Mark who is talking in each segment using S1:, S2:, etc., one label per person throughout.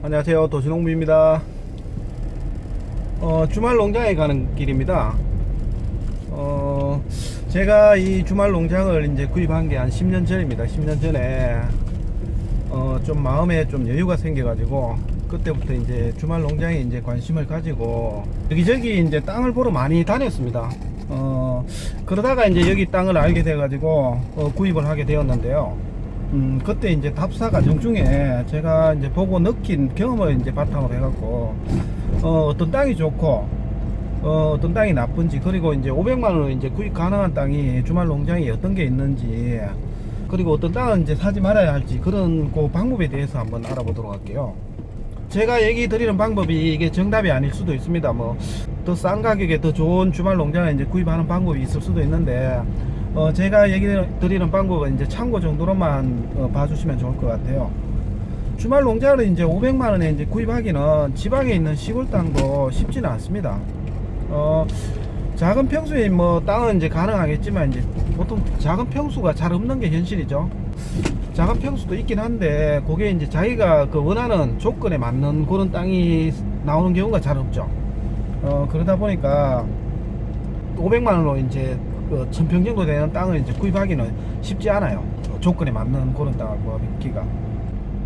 S1: 안녕하세요. 도시농부입니다. 주말 농장에 가는 길입니다. 제가 이 주말 농장을 이제 구입한 게 한 10년 전입니다. 10년 전에 좀 마음에 좀 여유가 생겨가지고 그때부터 이제 주말 농장에 이제 관심을 가지고 여기저기 이제 땅을 보러 많이 다녔습니다. 그러다가 이제 여기 땅을 알게 돼가지고 구입을 하게 되었는데요. 그때 이제 답사 과정 중에 제가 이제 보고 느낀 경험을 이제 바탕으로 해갖고, 어떤 땅이 좋고, 어떤 땅이 나쁜지, 그리고 이제 500만원으로 이제 구입 가능한 땅이 주말 농장에 어떤 게 있는지, 그리고 어떤 땅은 이제 사지 말아야 할지, 그런 그 방법에 대해서 한번 알아보도록 할게요. 제가 얘기 드리는 방법이 이게 정답이 아닐 수도 있습니다. 뭐, 더 싼 가격에 더 좋은 주말 농장을 이제 구입하는 방법이 있을 수도 있는데, 제가 얘기 드리는 방법은 이제 참고 정도로만 봐주시면 좋을 것 같아요. 주말 농장을 이제 500만원에 이제 구입하기는 지방에 있는 시골 땅도 쉽지는 않습니다. 작은 평수에 뭐 땅은 이제 가능하겠지만 이제 보통 작은 평수가 잘 없는 게 현실이죠. 작은 평수도 있긴 한데 그게 이제 자기가 그 원하는 조건에 맞는 그런 땅이 나오는 경우가 잘 없죠. 그러다 보니까 500만원으로 이제 1000평 정도 되는 땅을 이제 구입하기는 쉽지 않아요. 조건에 맞는 그런 땅을 구하기가.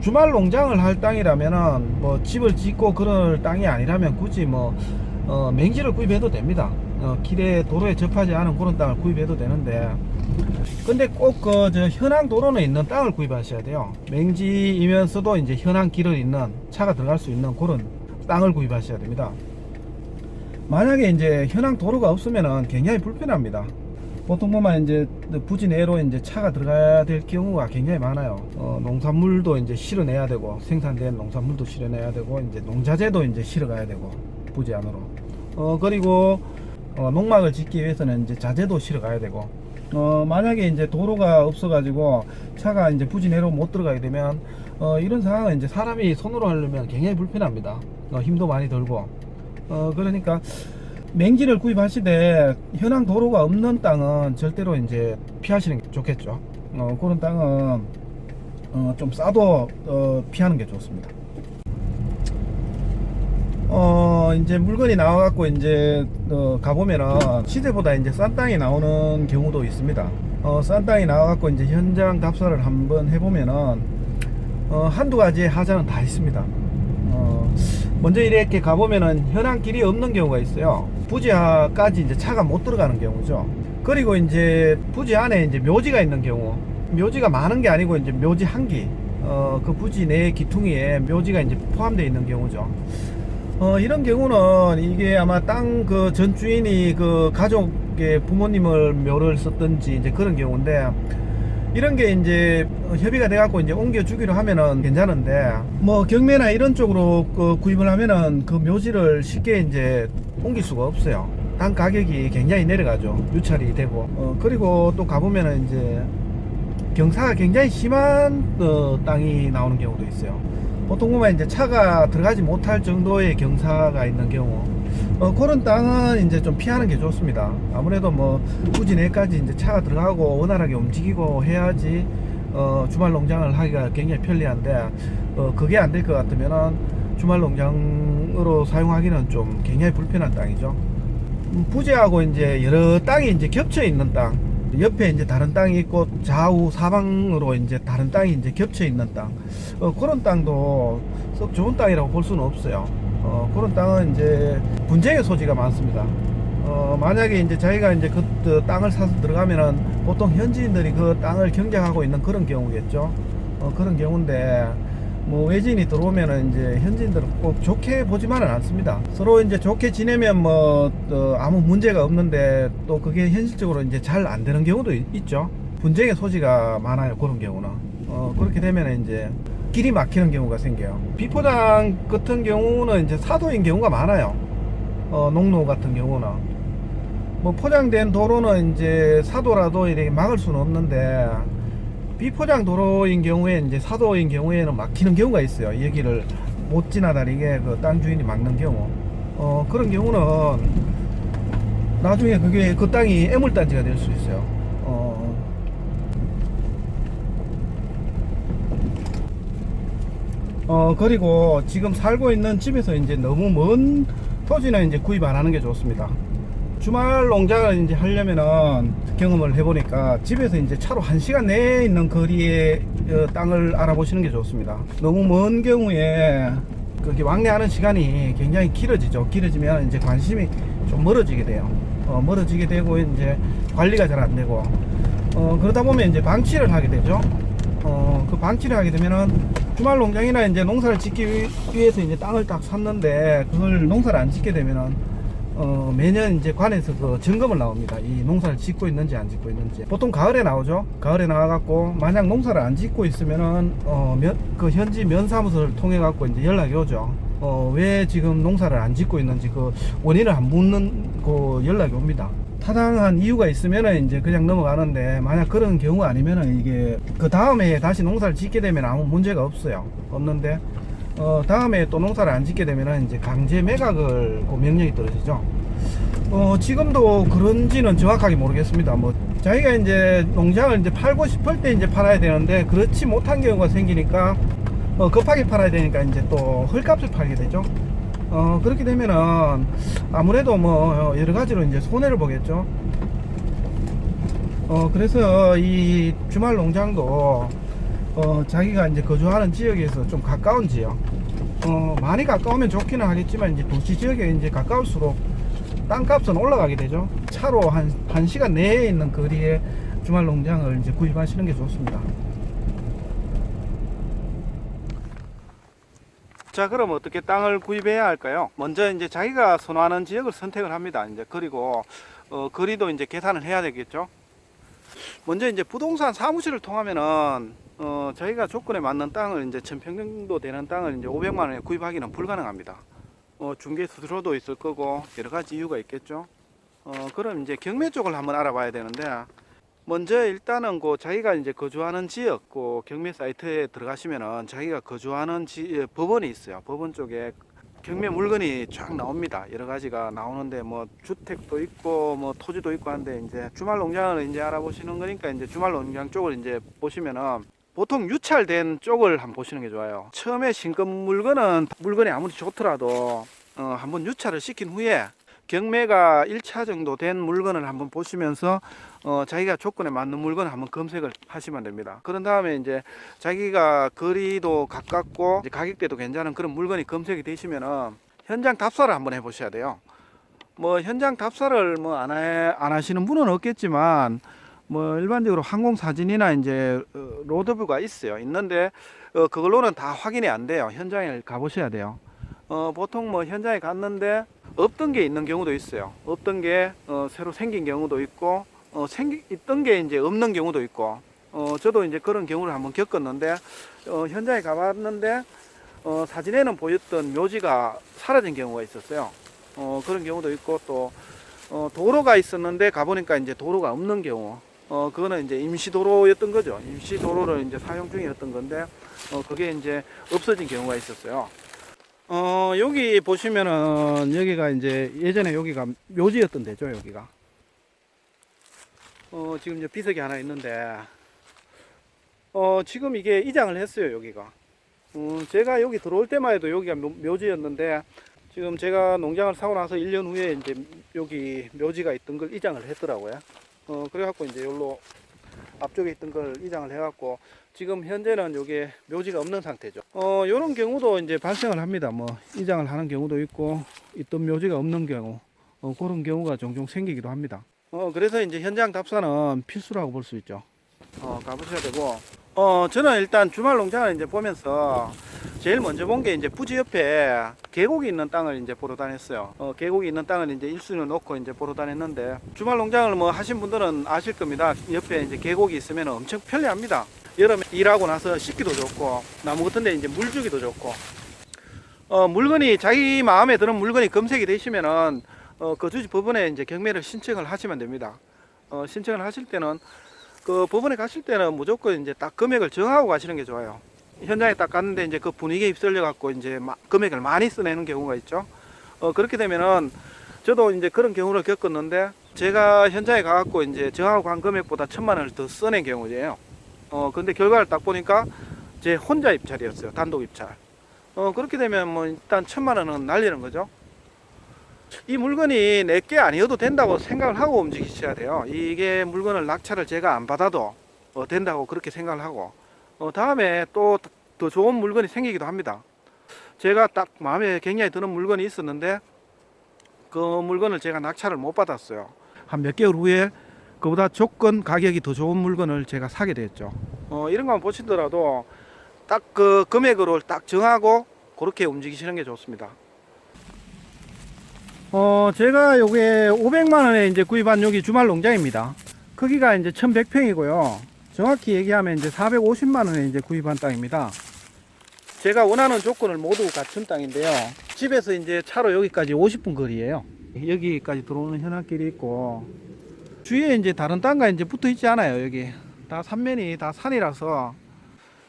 S1: 주말 농장을 할 땅이라면은 뭐 집을 짓고 그럴 땅이 아니라면 굳이 뭐 맹지를 구입해도 됩니다. 길에 도로에 접하지 않은 그런 땅을 구입해도 되는데, 근데 꼭 저 현항 도로는 있는 땅을 구입하셔야 돼요. 맹지이면서도 이제 현항 길을 있는 차가 들어갈 수 있는 그런 땅을 구입하셔야 됩니다. 만약에 이제 현항 도로가 없으면은 굉장히 불편합니다. 보통 보면 이제 부지 내로 이제 차가 들어가야 될 경우가 굉장히 많아요. 농산물도 이제 실어내야 되고, 생산된 농산물도 실어내야 되고, 이제 농자재도 이제 실어가야 되고, 부지 안으로. 그리고 농막을 짓기 위해서는 이제 자재도 실어가야 되고, 만약에 이제 도로가 없어가지고 차가 이제 부지 내로 못 들어가게 되면, 이런 상황은 이제 사람이 손으로 하려면 굉장히 불편합니다. 힘도 많이 들고. 그러니까 맹지를 구입하시되 현황 도로가 없는 땅은 절대로 이제 피하시는 게 좋겠죠. 그런 땅은 좀 싸도 피하는 게 좋습니다. 이제 물건이 나와갖고 이제 가보면은 시세보다 이제 싼 땅이 나오는 경우도 있습니다. 싼 땅이 나와갖고 이제 현장 답사를 한번 해보면은 한두 가지의 하자는 다 있습니다. 먼저 이렇게 가보면은 현황 길이 없는 경우가 있어요. 부지까지 이제 차가 못 들어가는 경우죠. 그리고 이제 부지 안에 이제 묘지가 있는 경우, 묘지가 많은 게 아니고 이제 묘지 한 기, 그 부지 내 기퉁이에 묘지가 이제 포함되어 있는 경우죠. 이런 경우는 이게 아마 땅 그 전 주인이 그 가족의 부모님을 묘를 썼든지 이제 그런 경우인데, 이런 게 이제 협의가 돼갖고 이제 옮겨주기로 하면은 괜찮은데, 뭐 경매나 이런 쪽으로 구입을 하면은 그 묘지를 쉽게 이제 옮길 수가 없어요. 땅 가격이 굉장히 내려가죠. 유찰이 되고. 그리고 또 가보면은 이제 경사가 굉장히 심한 땅이 나오는 경우도 있어요. 보통 보면 이제 차가 들어가지 못할 정도의 경사가 있는 경우, 그런 땅은 이제 좀 피하는 게 좋습니다. 아무래도 뭐 부지 내까지 이제 차가 들어가고 원활하게 움직이고 해야지 주말 농장을 하기가 굉장히 편리한데, 그게 안 될 것 같으면은 주말 농장으로 사용하기는 좀 굉장히 불편한 땅이죠. 부지하고 이제 여러 땅이 이제 겹쳐 있는 땅, 옆에 이제 다른 땅이 있고 좌우 사방으로 이제 다른 땅이 이제 겹쳐 있는 땅, 그런 땅도 썩 좋은 땅이라고 볼 수는 없어요. 그런 땅은 이제 분쟁의 소지가 많습니다. 만약에 이제 자기가 이제 그 땅을 사서 들어가면은 보통 현지인들이 그 땅을 경쟁하고 있는 그런 경우겠죠. 그런 경우인데, 뭐 외지인이 들어오면은 이제 현지인들은 꼭 좋게 보지만은 않습니다. 서로 이제 좋게 지내면 뭐 아무 문제가 없는데, 또 그게 현실적으로 이제 잘 안 되는 경우도 있죠. 분쟁의 소지가 많아요. 그런 경우는. 그렇게 되면 이제 길이 막히는 경우가 생겨요. 비포장 같은 경우는 이제 사도인 경우가 많아요. 농로 같은 경우는 뭐 포장된 도로는 이제 사도라도 이렇게 막을 수는 없는데, 비포장 도로인 경우에 이제 사도인 경우에는 막히는 경우가 있어요. 여기를 못 지나다니게 그 땅 주인이 막는 경우. 그런 경우는 나중에 그게 그 땅이 애물단지가 될 수 있어요. 그리고 지금 살고 있는 집에서 이제 너무 먼 토지는 이제 구입 안 하는 게 좋습니다. 주말 농장을 이제 하려면은 경험을 해보니까 집에서 이제 차로 1시간 내에 있는 거리에 땅을 알아보시는 게 좋습니다. 너무 먼 경우에 그게 왕래하는 시간이 굉장히 길어지죠. 길어지면 이제 관심이 좀 멀어지게 돼요. 멀어지게 되고 이제 관리가 잘 안 되고 그러다 보면 이제 방치를 하게 되죠. 그 방치를 하게 되면은 주말 농장이나 이제 농사를 짓기 위해서 이제 땅을 딱 샀는데 그걸 농사를 안 짓게 되면은 매년 이제 관에서 그 점검을 나옵니다. 이 농사를 짓고 있는지 안 짓고 있는지. 보통 가을에 나오죠. 가을에 나와갖고 만약 농사를 안 짓고 있으면은 그 현지 면사무소를 통해 갖고 이제 연락이 오죠. 왜 지금 농사를 안 짓고 있는지 그 원인을 안 묻는 그 연락이 옵니다. 타당한 이유가 있으면은 이제 그냥 넘어가는데 만약 그런 경우가 아니면은 이게 그 다음에 다시 농사를 짓게 되면 아무 문제가 없는데 다음에 또 농사를 안 짓게 되면은 이제 강제 매각을 그 명령이 떨어지죠. 지금도 그런지는 정확하게 모르겠습니다. 뭐 자기가 이제 농장을 이제 팔고 싶을 때 이제 팔아야 되는데 그렇지 못한 경우가 생기니까 급하게 팔아야 되니까 이제 또 헐값을 팔게 되죠. 그렇게 되면은 아무래도 뭐 여러 가지로 이제 손해를 보겠죠. 그래서 이 주말 농장도 자기가 이제 거주하는 지역에서 좀 가까운 지역, 많이 가까우면 좋기는 하겠지만 이제 도시 지역에 이제 가까울수록 땅값은 올라가게 되죠. 차로 한 1시간 내에 있는 거리에 주말 농장을 이제 구입하시는 게 좋습니다. 자, 그럼 어떻게 땅을 구입해야 할까요? 먼저 이제 자기가 선호하는 지역을 선택을 합니다. 이제 그리고 거리도 이제 계산을 해야 되겠죠. 먼저 이제 부동산 사무실을 통하면은 저희가 조건에 맞는 땅을 이제 1000평 정도 되는 땅을 이제 500만 원에 구입하기는 불가능합니다. 중개 수수료도 있을 거고 여러 가지 이유가 있겠죠. 그럼 이제 경매 쪽을 한번 알아봐야 되는데 먼저 일단은 그 자기가 이제 거주하는 지역 그 경매 사이트에 들어가시면은 자기가 거주하는 법원이 있어요. 법원 쪽에 경매 물건이 쫙 나옵니다. 여러 가지가 나오는데 뭐 주택도 있고 뭐 토지도 있고 한데 이제 주말 농장을 이제 알아보시는 거니까 이제 주말 농장 쪽을 이제 보시면은 보통 유찰된 쪽을 한번 보시는 게 좋아요. 처음에 신금 물건이 아무리 좋더라도 한번 유찰을 시킨 후에 경매가 1차 정도 된 물건을 한번 보시면서 자기가 조건에 맞는 물건을 한번 검색을 하시면 됩니다. 그런 다음에 이제 자기가 거리도 가깝고 이제 가격대도 괜찮은 그런 물건이 검색이 되시면은 현장 답사를 한번 해보셔야 돼요. 뭐 현장 답사를 뭐 안 하시는 분은 없겠지만 뭐 일반적으로 항공 사진이나 이제 로드뷰가 있는데 그걸로는 다 확인이 안 돼요. 현장에 가보셔야 돼요. 보통 뭐 현장에 갔는데 없던 게 있는 경우도 있어요. 없던 게 새로 생긴 경우도 있고 있던 게 이제 없는 경우도 있고 저도 이제 그런 경우를 한번 겪었는데 현장에 가봤는데 사진에는 보였던 묘지가 사라진 경우가 있었어요. 그런 경우도 있고 또 도로가 있었는데 가보니까 이제 도로가 없는 경우 그거는 이제 임시도로였던 거죠. 임시도로를 이제 사용 중이었던 건데 그게 이제 없어진 경우가 있었어요. 여기 보시면은 여기가 이제 예전에 여기가 묘지였던 데죠. 여기가 지금 이제 비석이 하나 있는데 지금 이게 이장을 했어요. 여기가 제가 여기 들어올 때만 해도 여기가 묘지였는데 지금 제가 농장을 사고 나서 1년 후에 이제 여기 묘지가 있던 걸 이장을 했더라고요. 그래갖고 이제 여기로 앞쪽에 있던 걸 이장을 해갖고 지금 현재는 여기 묘지가 없는 상태죠. 요런 경우도 이제 발생을 합니다. 뭐 이장을 하는 경우도 있고 있던 묘지가 없는 경우 그런 경우가 종종 생기기도 합니다. 그래서 이제 현장 답사는 필수라고 볼 수 있죠. 가보셔야 되고 저는 일단 주말 농장을 이제 보면서 제일 먼저 본 게 이제 부지 옆에 계곡이 있는 땅을 이제 보러 다녔어요. 계곡이 있는 땅을 이제 1순위로 놓고 이제 보러 다녔는데 주말 농장을 뭐 하신 분들은 아실 겁니다. 옆에 이제 계곡이 있으면 엄청 편리합니다. 여름에 일하고 나서 씻기도 좋고 나무 같은데 이제 물 주기도 좋고 물건이 자기 마음에 드는 물건이 검색이 되시면은 거주지 법원에 이제 경매를 신청을 하시면 됩니다. 신청을 하실 때는 그 법원에 가실 때는 무조건 이제 딱 금액을 정하고 가시는 게 좋아요. 현장에 딱 갔는데 이제 그 분위기에 휩쓸려 갖고 이제 금액을 많이 써내는 경우가 있죠. 그렇게 되면은 저도 이제 그런 경우를 겪었는데 제가 현장에 가갖고 이제 정하고 간 금액보다 1000만 원을 더 써낸 경우예요. 근데 결과를 딱 보니까 제 혼자 입찰이었어요. 단독 입찰. 그렇게 되면 뭐 일단 1,000만 원은 날리는 거죠. 이 물건이 내게 아니어도 된다고 생각을 하고 움직이셔야 돼요. 이게 물건을 낙찰을 제가 안 받아도 된다고 그렇게 생각을 하고 다음에 또 더 좋은 물건이 생기기도 합니다. 제가 딱 마음에 굉장히 드는 물건이 있었는데 그 물건을 제가 낙찰을 못 받았어요. 한 몇 개월 후에 그보다 조건 가격이 더 좋은 물건을 제가 사게 됐죠. 이런 거 보시더라도 딱 그 금액으로 딱 정하고 그렇게 움직이시는 게 좋습니다. 제가 요게 500만 원에 이제 구입한 여기 주말 농장입니다. 크기가 이제 1100평이고요. 정확히 얘기하면 이제 450만 원에 이제 구입한 땅입니다. 제가 원하는 조건을 모두 갖춘 땅인데요. 집에서 이제 차로 여기까지 50분 거리예요. 여기까지 들어오는 현안길이 있고 주위에 이제 다른 땅과 이제 붙어 있지 않아요. 여기 다 삼면이 다 산이라서.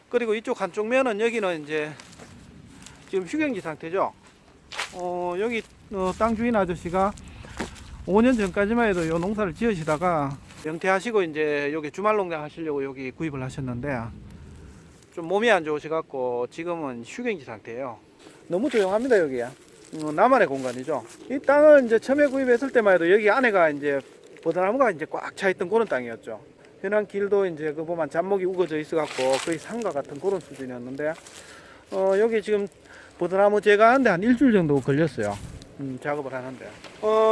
S1: 그리고 이쪽 한쪽 면은 여기는 이제 지금 휴경지 상태죠. 여기 땅 주인 아저씨가 5년 전까지만 해도 요 농사를 지으시다가 영퇴하시고 이제 여기 주말 농장 하시려고 여기 구입을 하셨는데 좀 몸이 안 좋으셔갖고 지금은 휴경지 상태예요. 너무 조용합니다. 여기야 나만의 공간이죠. 이 땅을 이제 처음에 구입했을 때만 해도 여기 안에가 이제 버드나무가 이제 꽉 차 있던 그런 땅이었죠. 현안 길도 이제 그 보면 잡목이 우거져 있어갖고 거의 산과 같은 그런 수준이었는데 여기 지금 버드나무 제거하는데 한 일주일 정도 걸렸어요. 작업을 하는데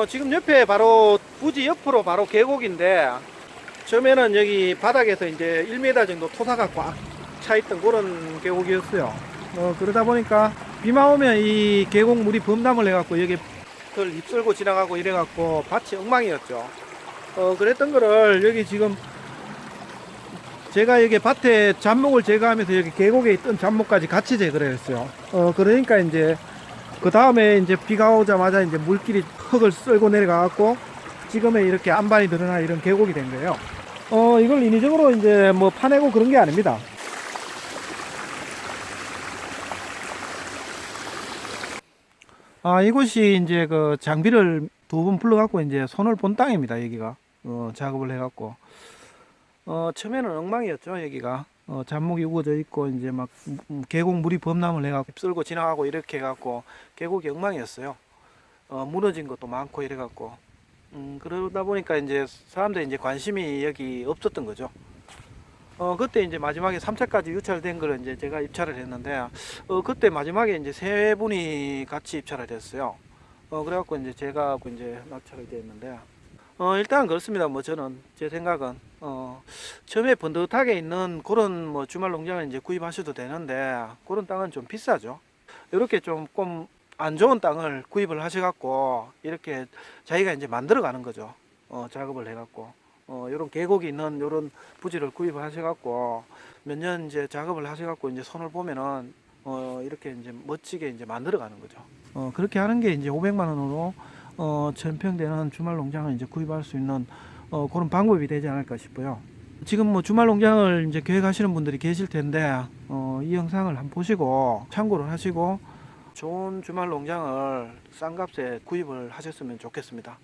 S1: 지금 옆에 바로 부지 옆으로 바로 계곡인데 처음에는 여기 바닥에서 이제 1m 정도 토사가 꽉 차 있던 그런 계곡이었어요. 그러다 보니까 비만 오면 이 계곡 물이 범람을 해갖고 여기 들 입설고 지나가고 이래갖고 밭이 엉망이었죠. 그랬던 거를 여기 지금 제가 여기 밭에 잡목을 제거하면서 여기 계곡에 있던 잡목까지 같이 제거를 했어요. 그러니까 이제 그 다음에 이제 비가 오자마자 이제 물길이 흙을 쓸고 내려가갖고 지금의 이렇게 안반이 드러나 이런 계곡이 된 거예요. 이걸 인위적으로 이제 뭐 파내고 그런 게 아닙니다. 이곳이 이제 그 장비를 2번 불러갖고 이제 손을 본 땅입니다. 여기가 작업을 해갖고 처음에는 엉망이었죠. 여기가 잡목이 우거져 있고 이제 막 계곡 물이 범람을 해갖고 쓸고 지나가고 이렇게 해갖고 계곡이 엉망이었어요. 무너진 것도 많고 이래갖고 그러다 보니까 이제 사람들이 이제 관심이 여기 없었던 거죠. 그때 이제 마지막에 3차까지 유찰된 걸 이제 제가 입찰을 했는데 그때 마지막에 이제 3분이 같이 입찰을 됐어요. 그래갖고 이제 제가 이제 낙찰이 됐는데 일단 그렇습니다. 뭐 저는 제 생각은 처음에 번듯하게 있는 그런 뭐 주말 농장을 이제 구입하셔도 되는데 그런 땅은 좀 비싸죠. 이렇게 조금 안 좋은 땅을 구입을 하셔갖고 이렇게 자기가 이제 만들어 가는 거죠. 작업을 해갖고 이런 계곡이 있는 이런 부지를 구입을 하셔갖고 몇 년 이제 작업을 하셔갖고 이제 손을 보면은 이렇게 이제 멋지게 이제 만들어 가는 거죠. 그렇게 하는 게 이제 500만 원으로 1000평 되는 주말 농장을 이제 구입할 수 있는 그런 방법이 되지 않을까 싶어요. 지금 뭐 주말 농장을 이제 계획하시는 분들이 계실 텐데 이 영상을 한번 보시고 참고를 하시고 좋은 주말 농장을 싼 값에 구입을 하셨으면 좋겠습니다.